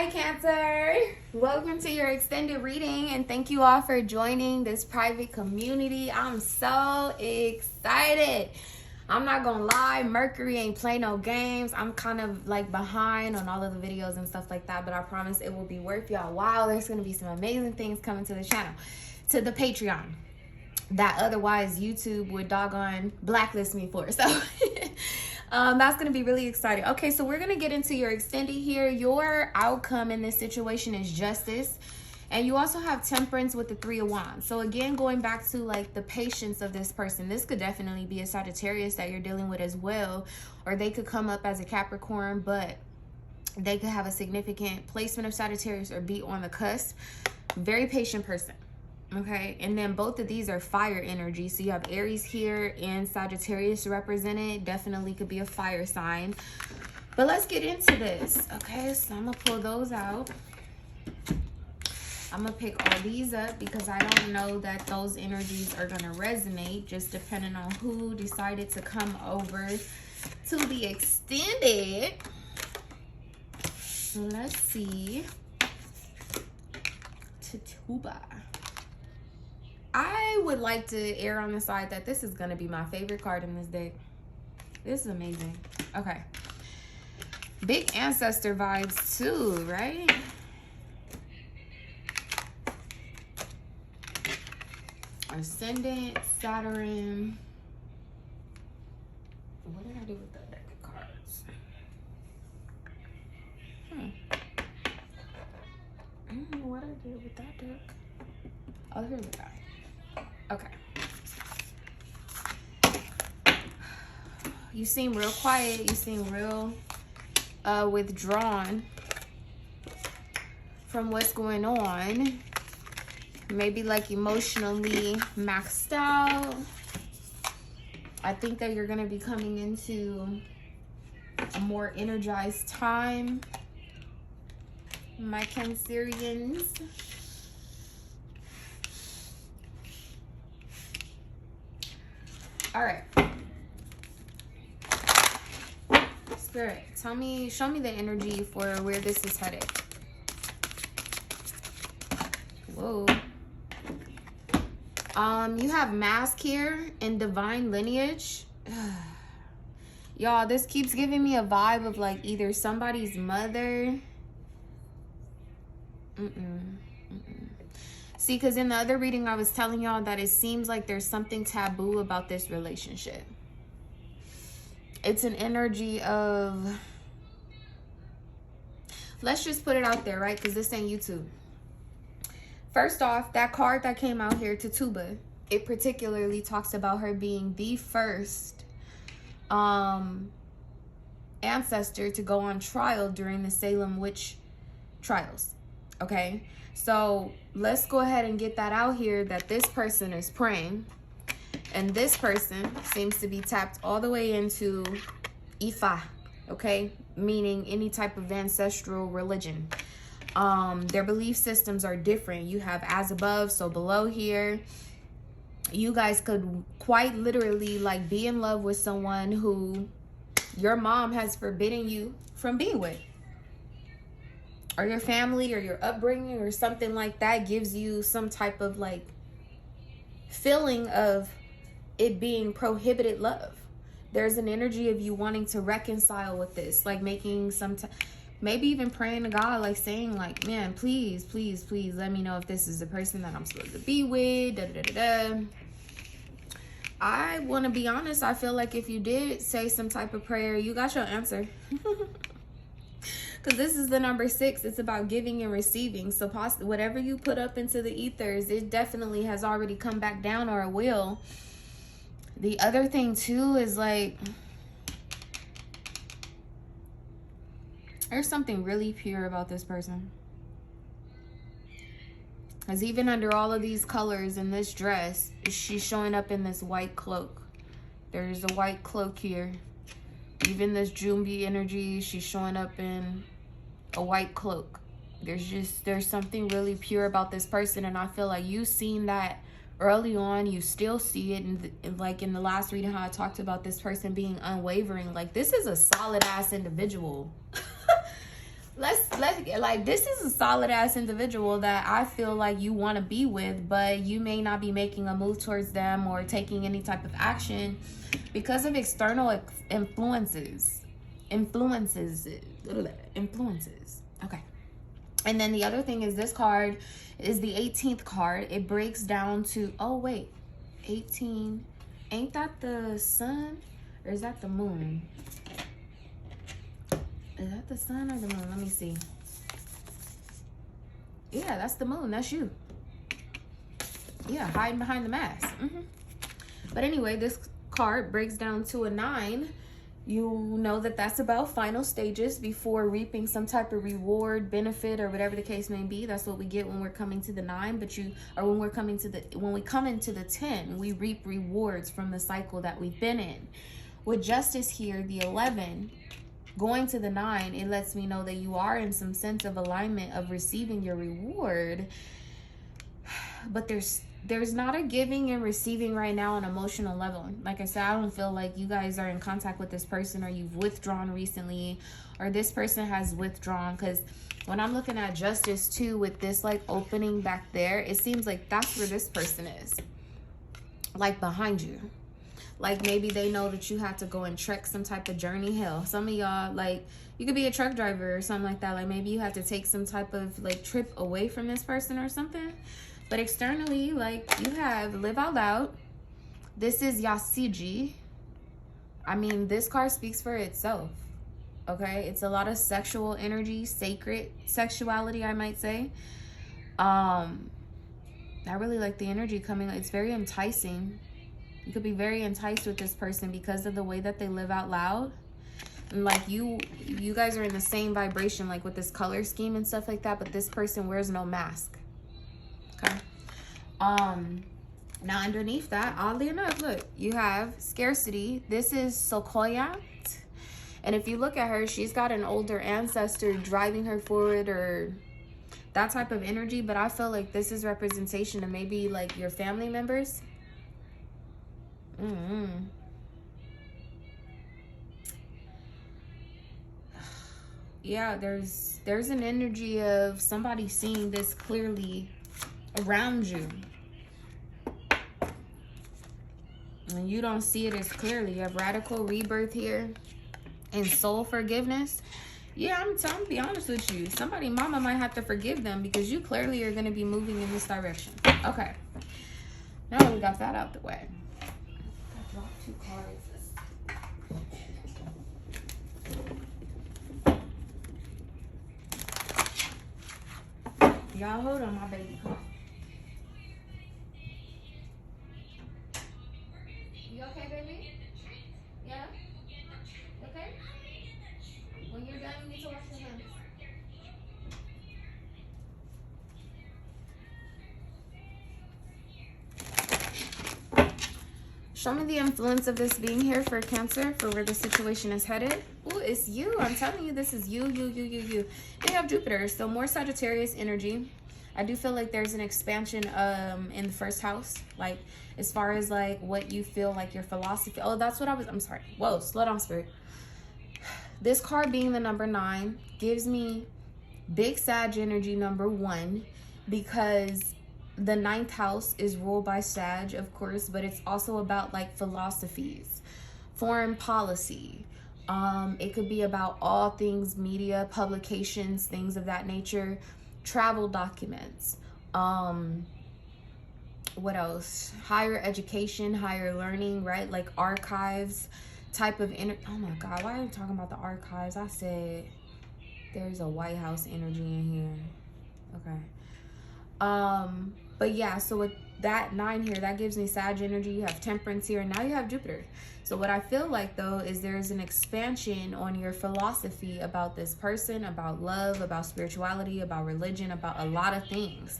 Hi, Cancer. Welcome to your extended reading, and thank you all for joining this private community. I'm so excited. I'm not gonna lie, Mercury ain't play no games. I'm kind of like behind on all of the videos and stuff like that, but I promise it will be worth y'all while. There's gonna be some amazing things coming to the channel, to the Patreon, that otherwise YouTube would doggone blacklist me for. So that's going to be really exciting. Okay, so we're going to get into your extended here. Your outcome in this situation is justice. And you also have Temperance with the 3 of Wands. So again, going back to like the patience of this person, this could definitely be a Sagittarius that you're dealing with as well. Or they could come up as a Capricorn, but they could have a significant placement of Sagittarius or be on the cusp. Very patient person. Okay, and then both of these are fire energy. So you have Aries here and Sagittarius represented. Definitely could be a fire sign. But let's get into this. Okay, so I'm going to pull those out. I'm going to pick all these up because I don't know that those energies are going to resonate, just depending on who decided to come over to the extended. Let's see. Tituba. I would like to err on the side that this is going to be my favorite card in this deck. This is amazing. Okay. Big ancestor vibes too, right? Ascendant, Saturn. What did I do with that deck of cards? I don't know what I did with that deck. Oh, here we go. Okay. You seem real quiet. You seem real withdrawn from what's going on. Maybe like emotionally maxed out. I think that you're going to be coming into a more energized time, my Cancerians. All right. Spirit, tell me, show me the energy for where this is headed. Whoa. You have Mask here and Divine Lineage. Y'all, this keeps giving me a vibe of like either somebody's mother. See, because in the other reading, I was telling y'all that it seems like there's something taboo about this relationship. It's an energy of... Let's just put it out there, right? Because this ain't YouTube. First off, that card that came out here, Tituba, it particularly talks about her being the first ancestor to go on trial during the Salem witch trials. Okay? So let's go ahead and get that out here that this person is praying. And this person seems to be tapped all the way into Ifa, okay? Meaning any type of ancestral religion. Their belief systems are different. You have as above, so below here. You guys could quite literally like be in love with someone who your mom has forbidden you from being with. Or your family or your upbringing or something like that gives you some type of like feeling of it being prohibited love. There's an energy of you wanting to reconcile with this, like making some maybe even praying to God, like saying like, man, please, please, please let me know if this is the person that I'm supposed to be with. Da, da, da, da. I want to be honest. I feel like if you did say some type of prayer, you got your answer. Because this is the number 6. It's about giving and receiving. So whatever you put up into the ethers, it definitely has already come back down, or it will. The other thing too is like, there's something really pure about this person. Because even under all of these colors in this dress, she's showing up in this white cloak. There's a white cloak here. Even this Jumbi energy, she's showing up in a white cloak. There's something really pure about this person, and I feel like you've seen that early on. You still see it like in the last reading, how I talked about this person being unwavering. Like, this is a solid ass individual. let's like, this is a solid ass individual that I feel like you want to be with, but you may not be making a move towards them or taking any type of action because of external influences. Okay. And then the other thing is, this card is the 18th card. It breaks down to, oh wait, 18, ain't that the sun or is that the moon? Is that the sun or the moon? Let me see. Yeah, that's the moon. That's you. Yeah, hiding behind the mask. But anyway, this card breaks down to a 9. You know that that's about final stages before reaping some type of reward, benefit, or whatever the case may be. That's what we get when we're coming to the 9. But when we come into the 10, we reap rewards from the cycle that we've been in. With Justice here, the 11, going to the 9, it lets me know that you are in some sense of alignment of receiving your reward. But there's not a giving and receiving right now on an emotional level. Like I said, I don't feel like you guys are in contact with this person, or you've withdrawn recently, or this person has withdrawn. Because when I'm looking at Justice too, with this like opening back there, it seems like that's where this person is, like behind you. Like maybe they know that you had to go and trek some type of journey. Hell, some of y'all, like, you could be a truck driver or something like that. Like maybe you had to take some type of like trip away from this person or something. But externally, like, you have Live Out Loud. This is Yasiji. I mean, this card speaks for itself. Okay? It's a lot of sexual energy, sacred sexuality, I might say. I really like the energy coming. It's very enticing. You could be very enticed with this person because of the way that they live out loud. And like you guys are in the same vibration, like with this color scheme and stuff like that. But this person wears no mask. Okay. Now underneath that, oddly enough, look, you have Scarcity. This is Sokoya. And if you look at her, she's got an older ancestor driving her forward, or that type of energy. But I feel like this is representation of maybe like your family members. Yeah, there's an energy of somebody seeing this clearly around you, and you don't see it as clearly. You have radical rebirth here and soul forgiveness. Yeah, I'm to be honest with you, somebody mama might have to forgive them because you clearly are going to be moving in this direction. Okay, now that we got that out the way, I dropped 2 cards. Y'all hold on, my baby cough. You okay, baby? Yeah? Okay? When you're done, you need to wash your hands. Show me the influence of this being here for Cancer, for where the situation is headed. Ooh, it's you. I'm telling you, this is you. You have Jupiter, so more Sagittarius energy. I do feel like there's an expansion in the first house, like as far as like what you feel like your philosophy. Oh, that's what I'm sorry. Whoa, slow down, Spirit. This card being the number 9 gives me big Sag energy, number 1, because the 9th house is ruled by Sag, of course, but it's also about like philosophies, foreign policy. It could be about all things media, publications, things of that nature, travel documents. What else? Higher education, higher learning, right? Like archives type of oh my God, why are we talking about the archives? I said there's a White House energy in here. Okay. But yeah, so with that 9 here, that gives me Sag energy. You have Temperance here, and now you have Jupiter. So what I feel like though is there's an expansion on your philosophy about this person, about love, about spirituality, about religion, about a lot of things.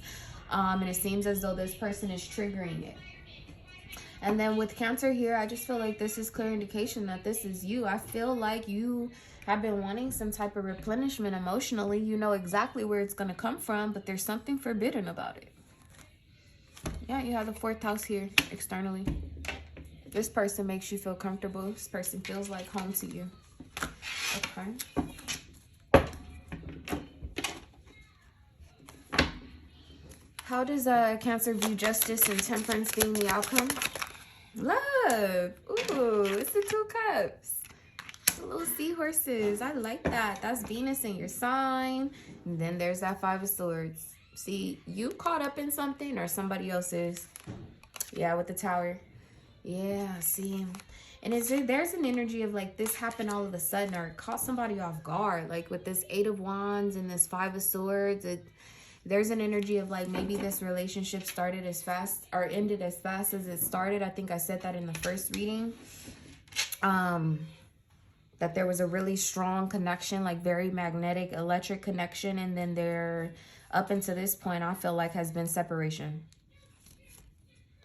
And it seems as though this person is triggering it. And then with Cancer here, I just feel like this is clear indication that this is you. I feel like you have been wanting some type of replenishment emotionally. You know exactly where it's going to come from, but there's something forbidden about it. Yeah, you have the 4th house here externally. This person makes you feel comfortable. This person feels like home to you. Okay. How does Cancer view justice and temperance being the outcome? Love. Ooh, it's the 2 cups. The little seahorses. I like that. That's Venus in your sign. And then there's that 5 of Swords. See, you caught up in something or somebody else is. Yeah, with the Tower. Yeah, see. And there's an energy of like this happened all of a sudden or it caught somebody off guard. Like with this 8 of Wands and this 5 of Swords, there's an energy of like maybe this relationship started as fast or ended as fast as it started. I think I said that in the first reading. That there was a really strong connection, like very magnetic, electric connection. And then there, up until this point, I feel like has been separation.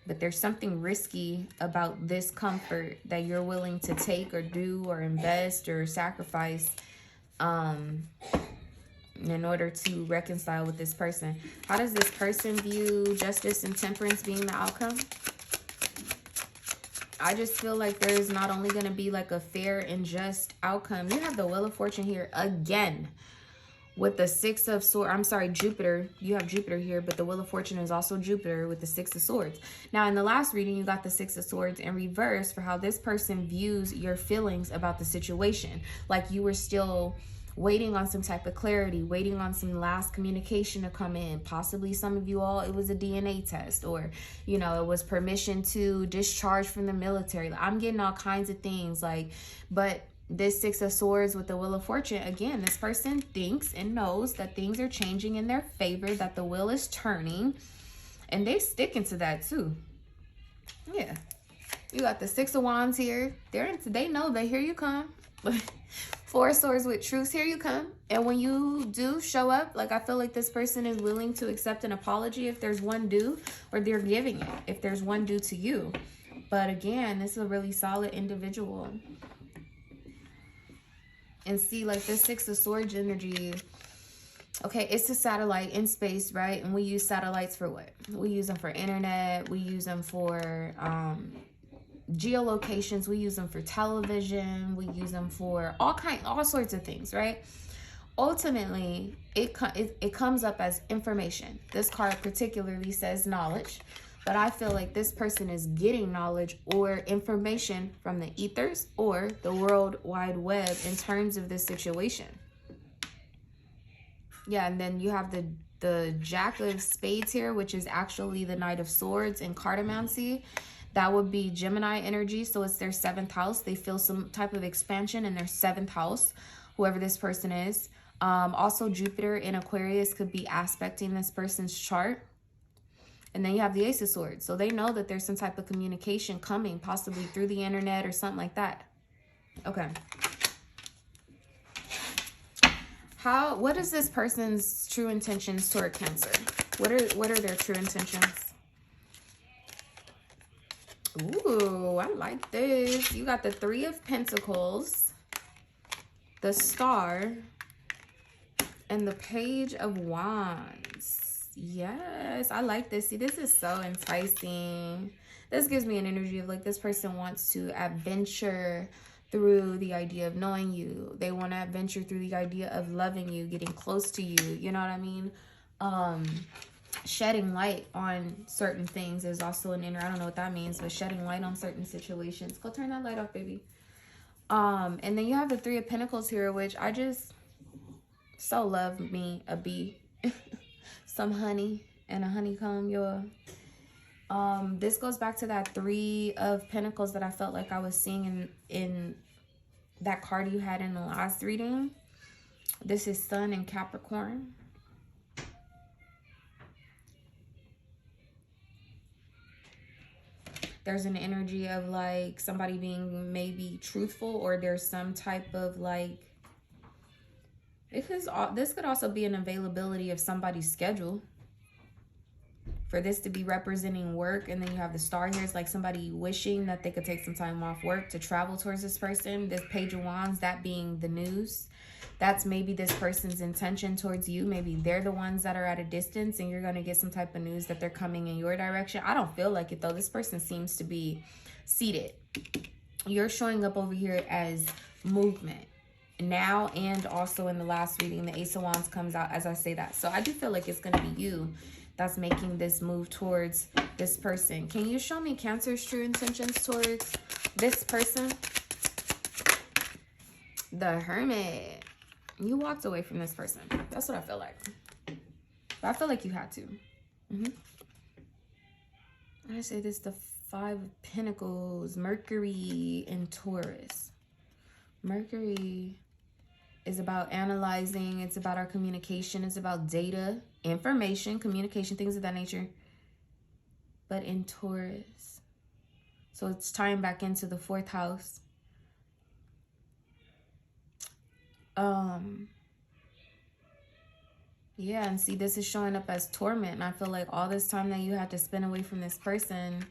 But there's something risky about this comfort that you're willing to take or do or invest or sacrifice in order to reconcile with this person. How does this person view justice and temperance being the outcome? I just feel like there's not only going to be like a fair and just outcome. You have the Wheel of Fortune here again. With the 6 of Swords, I'm sorry, Jupiter. You have Jupiter here, but the Wheel of Fortune is also Jupiter with the 6 of Swords. Now, in the last reading, you got the 6 of Swords in reverse for how this person views your feelings about the situation. Like you were still waiting on some type of clarity, waiting on some last communication to come in. Possibly some of you all, it was a DNA test or, you know, it was permission to discharge from the military. I'm getting all kinds of things like, but this 6 of Swords with the Wheel of Fortune, again, this person thinks and knows that things are changing in their favor, that the wheel is turning, and they sticking to that too. Yeah. You got the 6 of Wands here. They know that here you come. 4 of Swords with Truth, here you come. And when you do show up, like I feel like this person is willing to accept an apology if there's one due, or they're giving it if there's one due to you. But again, this is a really solid individual. And see, like this 6 of Swords energy, okay, it's a satellite in space, right? And we use satellites for what? We use them for internet. We use them for geolocations. We use them for television. We use them for all sorts of things, right? Ultimately, it comes up as information. This card particularly says knowledge. But I feel like this person is getting knowledge or information from the ethers or the World Wide Web in terms of this situation. Yeah, and then you have the Jack of Spades here, which is actually the Knight of Swords in cartomancy. That would be Gemini energy, so it's their 7th house. They feel some type of expansion in their 7th house, whoever this person is. Also, Jupiter in Aquarius could be aspecting this person's chart. And then you have the Ace of Swords. So they know that there's some type of communication coming, possibly through the internet or something like that. Okay. What is this person's true intentions toward Cancer? What are their true intentions? Ooh, I like this. You got the 3 of Pentacles, the Star, and the Page of Wands. Yes, I like this. See, this is so enticing. This gives me an energy of like this person wants to adventure through the idea of knowing you. They want to adventure through the idea of loving you, getting close to you. You know what I mean? Shedding light on certain things is also an inner, I don't know what that means, but shedding light on certain situations. Go turn that light off, baby. And then you have the 3 of Pentacles here, which I just so love me a bee. Some honey and a honeycomb, y'all. This goes back to that 3 of Pentacles that I felt like I was seeing in that card you had in the last reading. This is Sun in Capricorn. There's an energy of like somebody being maybe truthful, or there's some type of like, this could also be an availability of somebody's schedule for this to be representing work. And then you have the Star here. It's like somebody wishing that they could take some time off work to travel towards this person. This Page of Wands, that being the news. That's maybe this person's intention towards you. Maybe they're the ones that are at a distance and you're going to get some type of news that they're coming in your direction. I don't feel like it though. This person seems to be seated. You're showing up over here as movement. Now, and also in the last reading, the Ace of Wands comes out as I say that. So I do feel like it's going to be you that's making this move towards this person. Can you show me Cancer's true intentions towards this person? The Hermit. You walked away from this person. That's what I feel like. But I feel like you had to. I say this, the Five of Pentacles, Mercury and Taurus. Mercury is about analyzing. It's about our communication. It's about data, information, communication, things of that nature. But in Taurus. So it's tying back into the 4th house. Yeah, and see, this is showing up as torment. And I feel like all this time that you had to spend away from this person,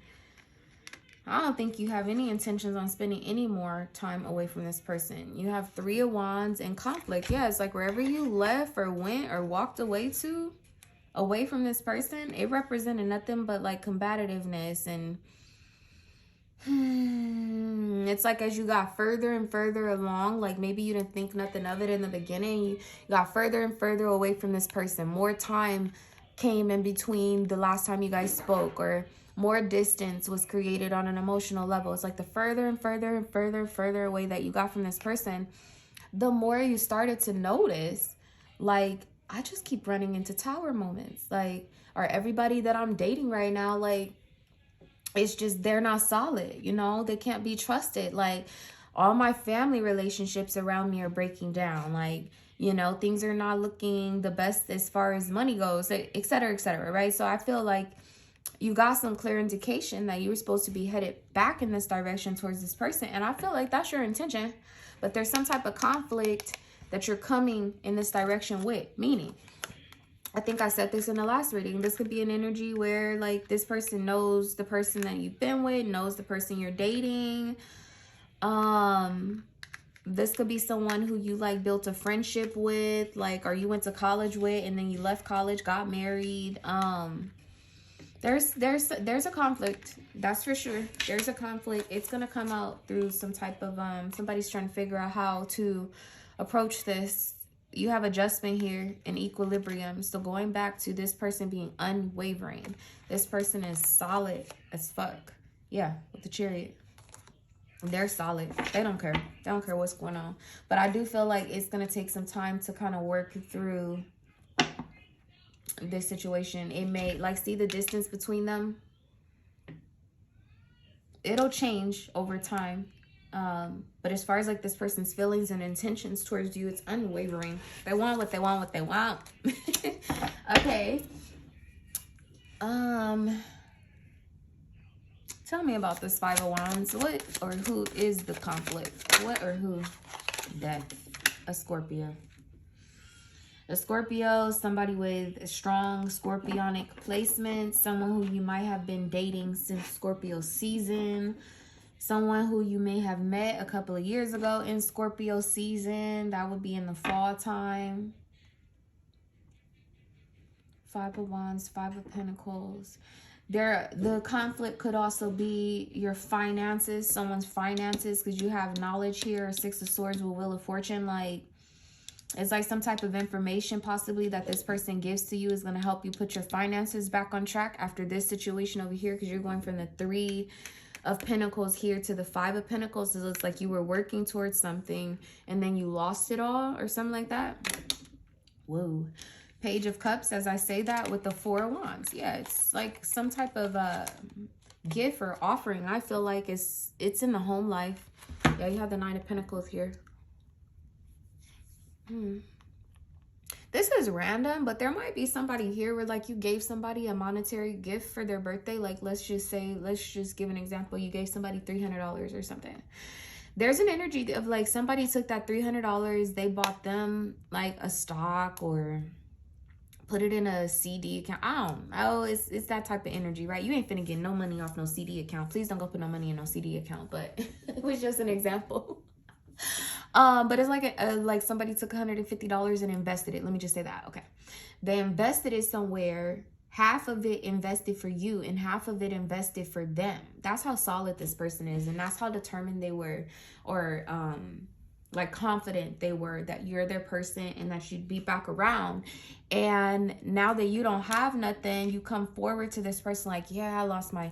I don't think you have any intentions on spending any more time away from this person. You have 3 of Wands and conflict. Yeah, it's like wherever you left or went or walked away from this person, it represented nothing but like combativeness. And it's like as you got further and further along, like maybe you didn't think nothing of it in the beginning, you got further and further away from this person. More time came in between the last time you guys spoke, or more distance was created on an emotional level. It's like the further and further and further away that you got from this person, the more you started to notice, like, I just keep running into tower moments. Like, or everybody that I'm dating right now, like, it's just, they're not solid, you know, they can't be trusted. Like, all my family relationships around me are breaking down. Like, you know, things are not looking the best as far as money goes, et cetera, right? So I feel like you got some clear indication that you were supposed to be headed back in this direction towards this person. And I feel like that's your intention, but there's some type of conflict that you're coming in this direction with. Meaning, I think I said this in the last reading, this could be an energy where like this person knows the person that you've been with, knows the person you're dating. This could be someone who you like built a friendship with, like, or you went to college with, and then you left college, got married. There's a conflict, that's for sure. There's a conflict. It's gonna come out through some type of somebody's trying to figure out how to approach this. You have adjustment here in equilibrium. So going back to this person being unwavering, this person is solid as fuck. Yeah, with the Chariot, they're solid. They don't care. They don't care what's going on. But I do feel like it's gonna take some time to kind of work through this situation. It may, like, see the distance between them, it'll change over time. But as far as like this person's feelings and intentions towards you, it's unwavering. They want what they want, Okay. Tell me about this 5 of Wands. What or who is the conflict? What or who? Death. A Scorpio. A Scorpio, somebody with a strong scorpionic placement, someone who you might have been dating since Scorpio season, someone who you may have met a couple of years ago in Scorpio season. That would be in the fall time. 5 of Wands, 5 of Pentacles. The conflict could also be your finances, someone's finances, because you have knowledge here. 6 of Swords with Wheel of Fortune. Like, it's like some type of information possibly that this person gives to you is going to help you put your finances back on track after this situation over here, because you're going from the 3 of Pentacles here to the 5 of Pentacles. So it's like you were working towards something and then you lost it all or something like that. Whoa. Page of Cups, as I say that, with the 4 of Wands. Yeah, it's like some type of gift or offering. I feel like it's in the home life. Yeah, you have the 9 of Pentacles here. This is random, but there might be somebody here where like you gave somebody a monetary gift for their birthday. Like, let's just give an example. You gave somebody $300 or something. There's an energy of like somebody took that $300, they bought them like a stock or put it in a CD account. I don't know. It's that type of energy, right? You ain't finna get no money off no CD account. Please don't go put no money in no CD account, but it was just an example. But it's like like somebody took $150 and invested it. Let me just say that. Okay. They invested it somewhere. Half of it invested for you and half of it invested for them. That's how solid this person is. And that's how determined they were, or like confident they were that you're their person and that you'd be back around. And now that you don't have nothing, you come forward to this person like, yeah, I lost my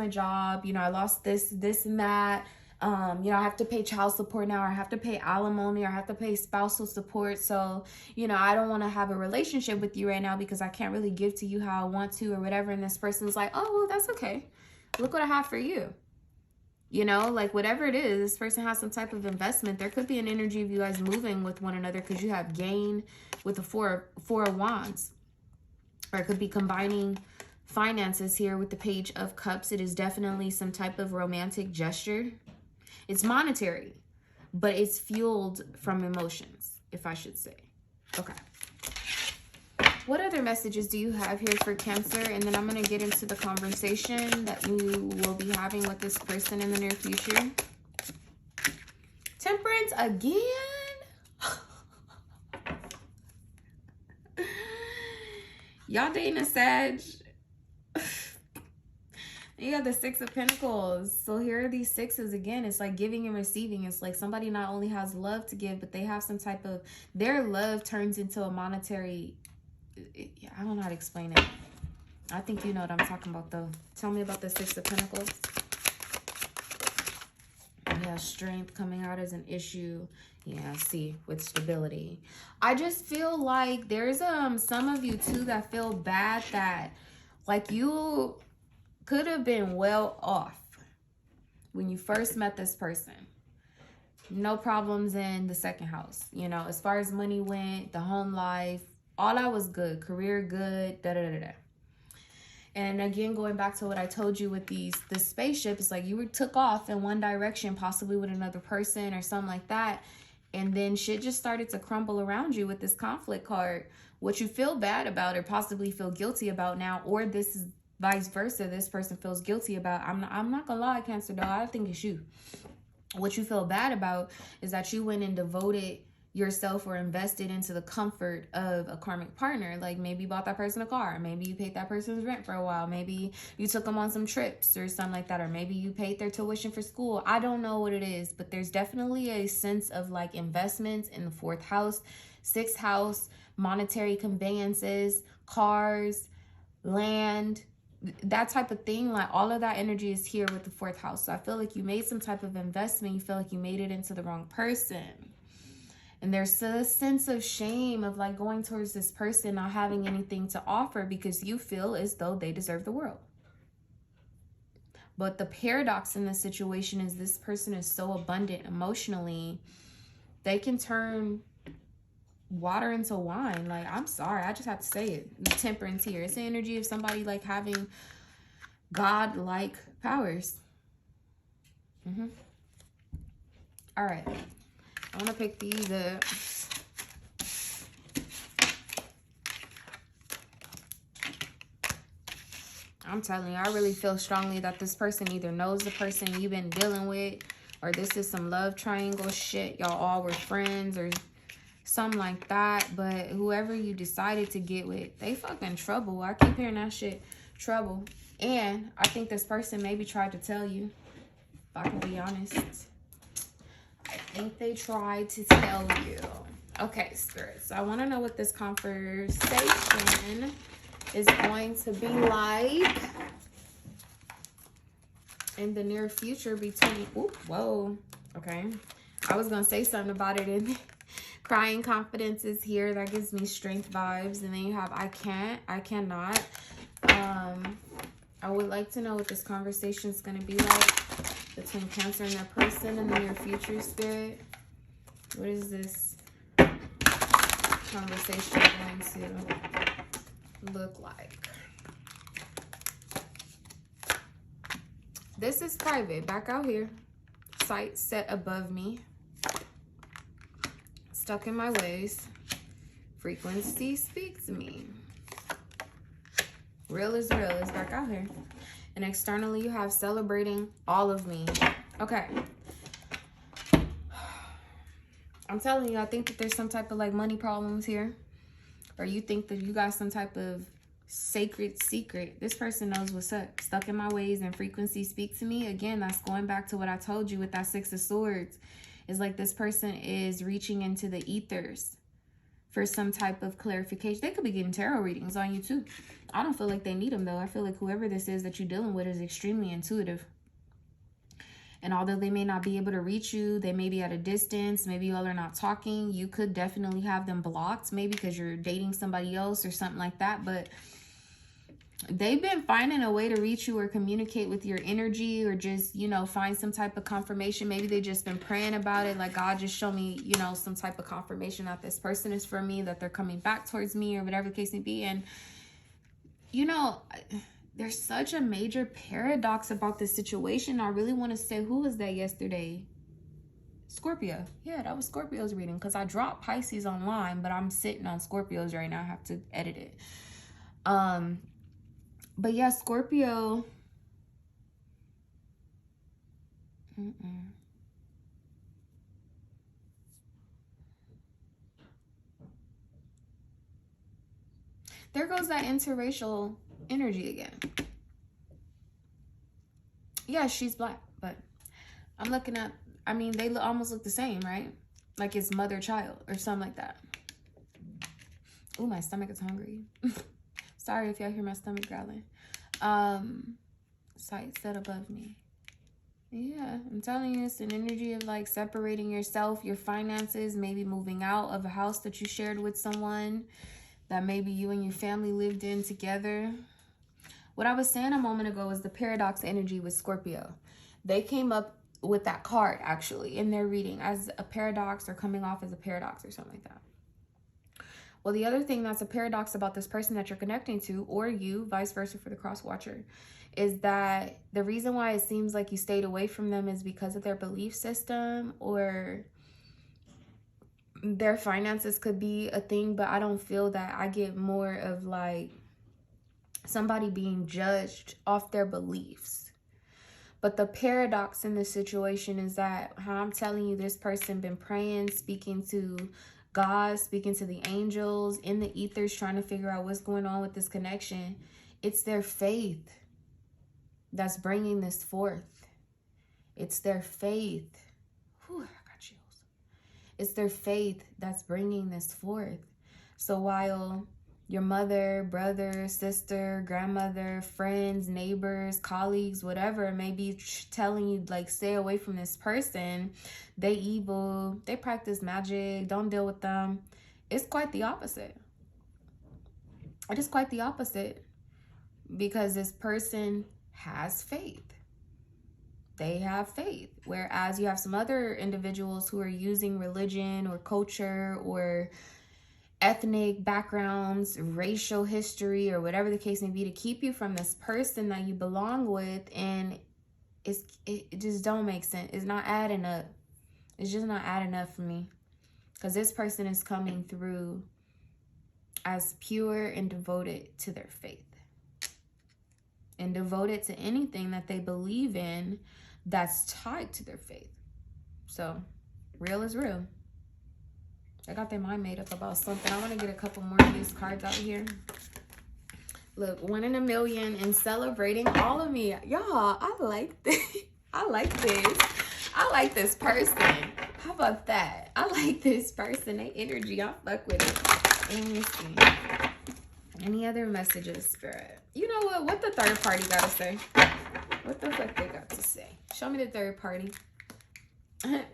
job, you know, I lost this and that. You know, I have to pay child support now, or I have to pay alimony, or I have to pay spousal support. So, you know, I don't want to have a relationship with you right now because I can't really give to you how I want to or whatever. And this person's like, oh, well, that's okay. Look what I have for you. You know, like whatever it is, this person has some type of investment. There could be an energy of you guys moving with one another because you have gain with the four of wands. Or it could be combining finances here with the Page of Cups. It is definitely some type of romantic gesture. It's monetary, but it's fueled from emotions, if I should say. Okay. What other messages do you have here for Cancer? And then I'm going to get into the conversation that you will be having with this person in the near future. Temperance again? Y'all dating a Sag? You got the Six of Pentacles. So here are these sixes again. It's like giving and receiving. It's like somebody not only has love to give, but they have some type of, their love turns into a monetary, I don't know how to explain it. I think you know what I'm talking about though. Tell me about the Six of Pentacles. Yeah, strength coming out as an issue. Yeah, see, with stability. I just feel like there's some of you too that feel bad that like you could have been well off when you first met this person. No problems in the second house. You know, as far as money went, the home life, all that was good. Career good, da-da-da-da. And again, going back to what I told you with the spaceship, it's like you took off in one direction, possibly with another person or something like that. And then shit just started to crumble around you with this conflict card. What you feel bad about or possibly feel guilty about now, or this is vice versa, this person feels guilty about. I'm not gonna lie, Cancer, though. I think it's you. What you feel bad about is that you went and devoted yourself or invested into the comfort of a karmic partner. Like maybe you bought that person a car, maybe you paid that person's rent for a while, maybe you took them on some trips or something like that, or maybe you paid their tuition for school. I don't know what it is, but there's definitely a sense of like investments in the fourth house, sixth house, monetary conveyances, cars, land, that type of thing. Like all of that energy is here with the fourth house. So I feel like you made some type of investment. You feel like you made it into the wrong person. And there's a sense of shame of like going towards this person not having anything to offer because you feel as though they deserve the world. But the paradox in this situation is this person is so abundant emotionally, they can turn water into wine. Like, I'm sorry, I just have to say it. The Temperance here. It's the energy of somebody like having God-like powers. All right. I want to pick these up. I'm telling you, I really feel strongly that this person either knows the person you've been dealing with, or this is some love triangle shit. Y'all all were friends or something like that. But whoever you decided to get with, they fucking trouble. I keep hearing that shit. Trouble. And I think this person maybe tried to tell you, if I can be honest. I think they tried to tell you. Okay, spirits. I want to know what this conversation is going to be like in the near future between... Ooh, whoa. Okay. I was going to say something about it in crying confidence is here. That gives me strength vibes. And then you have I can't, I cannot. I would like to know what this conversation is going to be like between Cancer and their person in the near future, spirit. What is this conversation going to look like? This is private. Back out here. Sight set above me. Stuck in my ways. Frequency speak to me. Real is real. It's back out here. And externally, you have celebrating all of me. Okay. I'm telling you, I think that there's some type of like money problems here. Or you think that you got some type of sacred secret. This person knows what's up. Stuck in my ways and frequency speak to me. Again, that's going back to what I told you with that Six of Swords. It's like this person is reaching into the ethers for some type of clarification. They could be getting tarot readings on you too. I don't feel like they need them though. I feel like whoever this is that you're dealing with is extremely intuitive. And although they may not be able to reach you, they may be at a distance, maybe y'all are not talking, you could definitely have them blocked, maybe because you're dating somebody else or something like that. But they've been finding a way to reach you or communicate with your energy, or just, you know, find some type of confirmation. Maybe they just been praying about it, like, God, just show me, you know, some type of confirmation that this person is for me, that they're coming back towards me, or whatever the case may be. And, you know, there's such a major paradox about this situation. I really want to say, who was that yesterday? Scorpio. Yeah, that was Scorpio's reading, because I dropped Pisces online, but I'm sitting on Scorpio's right now. I have to edit it. But yeah, Scorpio. There goes that interracial energy again. Yeah, she's black, but I'm looking at, I mean, they almost look the same, right? Like it's mother-child or something like that. Oh, my stomach is hungry. Sorry if y'all hear my stomach growling. Sight set above me. Yeah, I'm telling you, it's an energy of like separating yourself, your finances, maybe moving out of a house that you shared with someone that maybe you and your family lived in together. What I was saying a moment ago is the paradox energy with Scorpio. They came up with that card actually in their reading as a paradox, or coming off as a paradox or something like that. Well, the other thing that's a paradox about this person that you're connecting to, or you, vice versa for the cross watcher, is that the reason why it seems like you stayed away from them is because of their belief system, or their finances could be a thing, but I don't feel that. I get more of like somebody being judged off their beliefs. But the paradox in this situation is that, how I'm telling you, this person been praying, speaking to God, speaking to the angels, in the ethers, trying to figure out what's going on with this connection. It's their faith that's bringing this forth. It's their faith. Whew, I got chills. It's their faith that's bringing this forth. So while your mother, brother, sister, grandmother, friends, neighbors, colleagues, whatever, may be telling you, like, stay away from this person, they evil, they practice magic, don't deal with them, it's quite the opposite. It is quite the opposite, because this person has faith. They have faith. Whereas you have some other individuals who are using religion or culture or ethnic backgrounds, racial history, or whatever the case may be, to keep you from this person that you belong with. And it just don't make sense. It's not adding up. It's just not adding up for me. Because this person is coming through as pure and devoted to their faith. And devoted to anything that they believe in that's tied to their faith. So, real is real. I got their mind made up about something. I want to get a couple more of these cards out here. Look, 1 in a million and celebrating all of me. Y'all, I like this. I like this. I like this person. How about that? I like this person. They energy. I fuck with it. Let me see. Any other messages, Spirit? You know what? What the third party got to say? What the fuck they got to say? Show me the third party.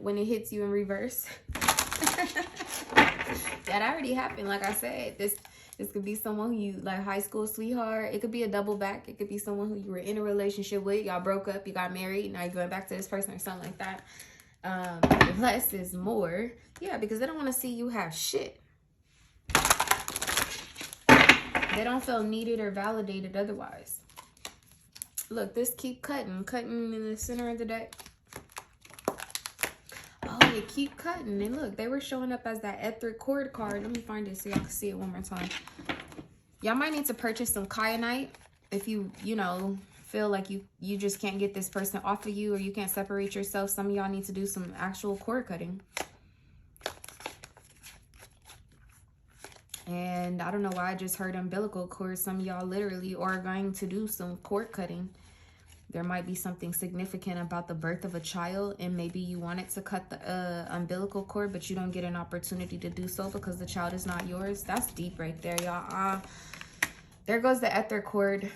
When it hits you in reverse. That already happened. Like I said, this could be someone who you, like, high school sweetheart. It could be a double back. It could be someone who you were in a relationship with. Y'all broke up. You got married. Now you're going back to this person or something like that. Less is more. Yeah, because they don't want to see you have shit. They don't feel needed or validated otherwise. Look, this keep cutting in the center of the deck. Oh, you keep cutting. And look, they were showing up as that etheric cord card. Let me find it so y'all can see it one more time. Y'all might need to purchase some kyanite if you know, feel like you just can't get this person off of you, or you can't separate yourself. Some of y'all need to do some actual cord cutting. And I don't know why I just heard umbilical cord. Some of y'all literally are going to do some cord cutting. There might be something significant about the birth of a child, and maybe you wanted to cut the umbilical cord, but you don't get an opportunity to do so because the child is not yours. That's deep right there, y'all. There goes the ether cord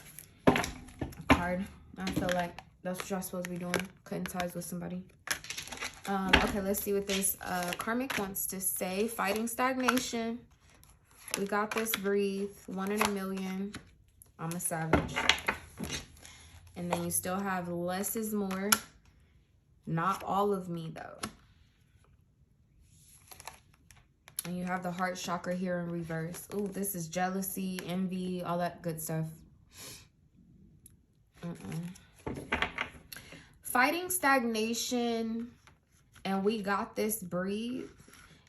card. I feel like that's what y'all supposed to be doing, cutting ties with somebody. Okay, let's see what this karmic wants to say. Fighting stagnation. We got this. Breathe. 1 in a million. I'm a savage. And then you still have less is more. Not all of me, though. And you have the heart chakra here in reverse. Ooh, this is jealousy, envy, all that good stuff. Fighting stagnation, and we got this. Breathe.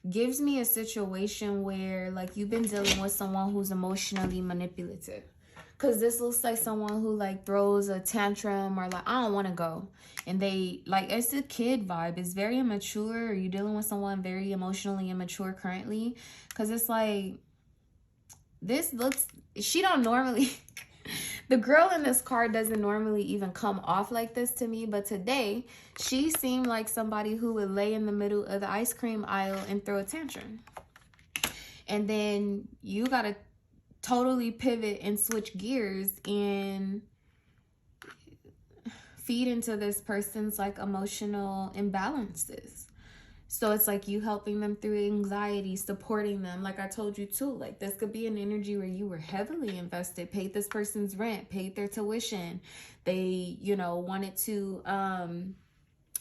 Gives me a situation where, like, you've been dealing with someone who's emotionally manipulative. Because this looks like someone who, like, throws a tantrum or, like, I don't want to go. And they, like, it's a kid vibe. It's very immature. Are you dealing with someone very emotionally immature currently? Because it's like, this looks, she don't normally, the girl in this card doesn't normally even come off like this to me. But today, she seemed like somebody who would lay in the middle of the ice cream aisle and throw a tantrum. And then you got to totally pivot and switch gears and feed into this person's, like, emotional imbalances. So it's like you helping them through anxiety, supporting them. Like I told you too, like, this could be an energy where you were heavily invested, paid this person's rent, paid their tuition. They, you know, wanted to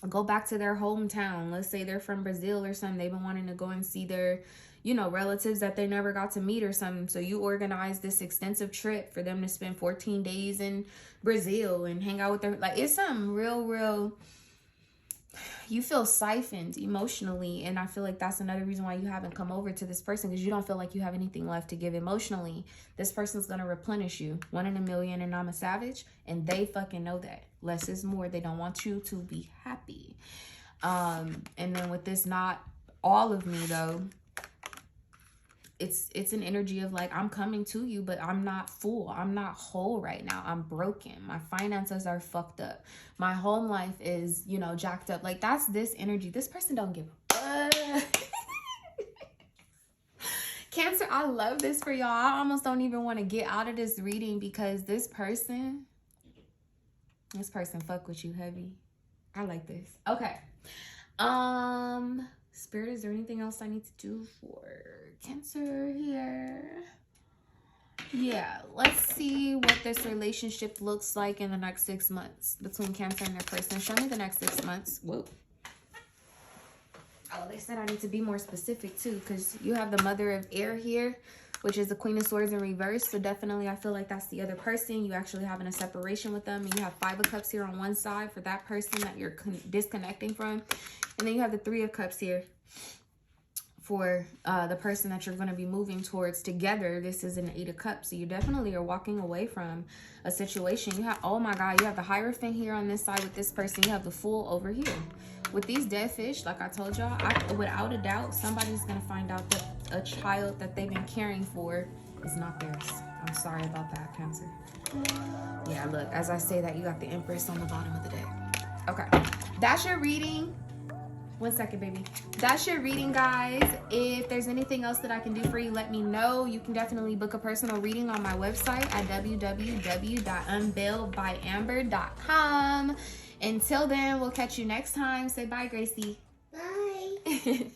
go back to their hometown. Let's say they're from Brazil or something. They've been wanting to go and see their, you know, relatives that they never got to meet or something. So you organized this extensive trip for them to spend 14 days in Brazil and hang out with their, like, it's something real, you feel siphoned emotionally. And I feel like that's another reason why you haven't come over to this person, because you don't feel like you have anything left to give emotionally. This person's going to replenish you. 1 in a million, and I'm a savage. And they fucking know that. Less is more. They don't want you to be happy. And then with this, not all of me though, it's an energy of, like, I'm coming to you, but I'm not full. I'm not whole right now. I'm broken. My finances are fucked up. My home life is, you know, jacked up. Like, that's this energy. This person don't give a fuck. Cancer, I love this for y'all. I almost don't even want to get out of this reading, because this person fuck with you heavy. I like this. Okay. Spirit, is there anything else I need to do for Cancer here? Yeah, let's see what this relationship looks like in the next 6 months between Cancer and their person. Show me the next 6 months. Whoa. Oh, they said I need to be more specific too, because you have the Mother of Air here, which is the Queen of Swords in reverse. So definitely I feel like that's the other person. You actually having a separation with them. And you have 5 of Cups here on one side for that person that you're disconnecting from. And then you have the 3 of Cups here for the person that you're going to be moving towards together. This is an 8 of Cups. So you definitely are walking away from a situation. You have, oh my God, you have the Hierophant here on this side with this person. You have the Fool over here. With these dead fish, like I told y'all, without a doubt, somebody's going to find out that a child that they've been caring for is not theirs. I'm sorry about that, Cancer. Yeah, look, as I say that, you got the Empress on the bottom of the deck. Okay, that's your reading. 1 second, baby. That's your reading, guys. If there's anything else that I can do for you, let me know. You can definitely book a personal reading on my website at www.UnveiledByAmber.com. Until then, we'll catch you next time. Say bye, Gracie. Bye.